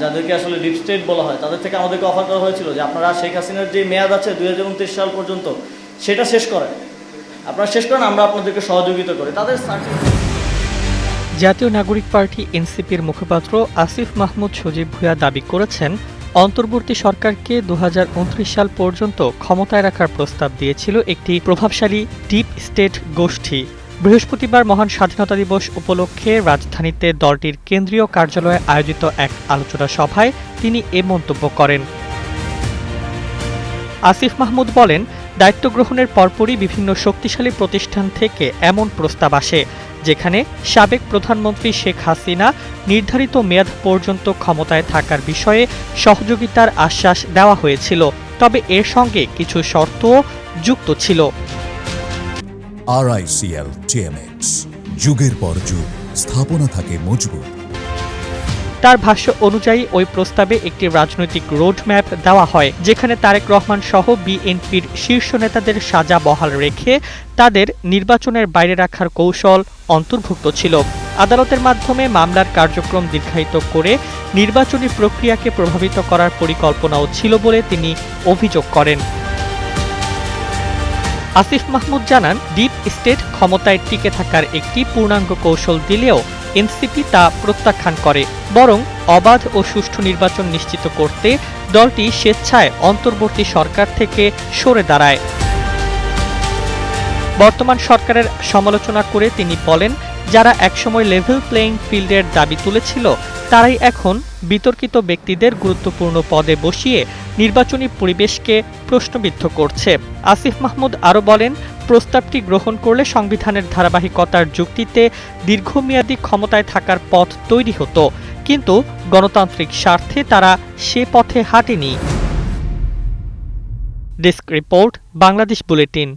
যাদেরকে আসলে deep state বলা হয় তাদের থেকে আমাদেরকে অফার করা হয়েছিল যে আপনারা শেখ হাসিনার যে মেয়াদ আছে 2029 সাল পর্যন্ত সেটা শেষ করেন, আপনারা শেষ করেন, আমরা আপনাদেরকে সহযোগিতা করি। তাদের জাতীয় নাগরিক পার্টি এনসিপির মুখপাত্র আসিফ মাহমুদ সজীব ভূঁইয়া দাবি করেছেন, অন্তর্বর্তী সরকারকে 2029 সাল পর্যন্ত ক্ষমতায় রাখার প্রস্তাব দিয়েছিল একটি প্রভাবশালী ডিপ স্টেট গোষ্ঠী। বৃহস্পতিবার মহান স্বাধীনতা দিবস উপলক্ষে রাজধানীতে দলটির কেন্দ্রীয় কার্যালয়ে আয়োজিত এক আলোচনা সভায় তিনি এ মন্তব্য করেন। আসিফ মাহমুদ বলেন, দায়িত্ব গ্রহণের পরপরই বিভিন্ন শক্তিশালী প্রতিষ্ঠান থেকে এমন প্রস্তাব আসে যেখানে সাবেক প্রধানমন্ত্রী শেখ হাসিনা নির্ধারিত মেয়াদ পর্যন্ত ক্ষমতায় থাকার বিষয়ে সহযোগিতার আশ্বাস দেওয়া হয়েছিল, তবে এর সঙ্গে কিছু শর্তও যুক্ত ছিল। RICL TMX, যুগের পর যুগ স্থাপনা থাকে মজবুত। তার ভাষ্য অনুযায়ী ওই প্রস্তাবে একটি রাজনৈতিক রোডম্যাপ দেওয়া হয়, যেখানে তারেক রহমান সহ বিএনপির শীর্ষ নেতাদের সাজা বহাল রেখে তাদের নির্বাচনের বাইরে রাখার কৌশল অন্তর্ভুক্ত ছিল। আদালতের মাধ্যমে মামলার কার্যক্রম দীর্ঘায়িত করে নির্বাচনী প্রক্রিয়াকে প্রভাবিত করার পরিকল্পনাও ছিল বলে তিনি অভিযোগ করেন। আসিফ মাহমুদ জানান, ডিপ স্টেট ক্ষমতায় টিকে থাকার একটি পূর্ণাঙ্গ কৌশল দিলেও এনসিপি তা প্রত্যাখ্যান করে, বরং অবাধ ও সুষ্ঠু নির্বাচন নিশ্চিত করতে দলটি স্বেচ্ছায় অন্তর্বর্তী সরকার থেকে সরে দাঁড়ায়। বর্তমান সরকারের সমালোচনা করে তিনি বলেন, যারা একসময় লেভেল প্লেইং ফিল্ডের দাবি তুলেছিল তারাই এখন বিতর্কিত ব্যক্তিদের গুরুত্বপূর্ণ পদে বসিয়ে নির্বাচনী পরিবেশকে প্রশ্নবিদ্ধ করছে। আসিফ মাহমুদ আরও বলেন, প্রস্তাবটি গ্রহণ করলে সংবিধানের ধারাবাহিকতার যুক্তিতে দীর্ঘমেয়াদী ক্ষমতায় থাকার পথ তৈরি হতো, কিন্তু গণতান্ত্রিক স্বার্থে তারা সে পথে হাঁটেনি। Desk report, Bangladesh bulletin.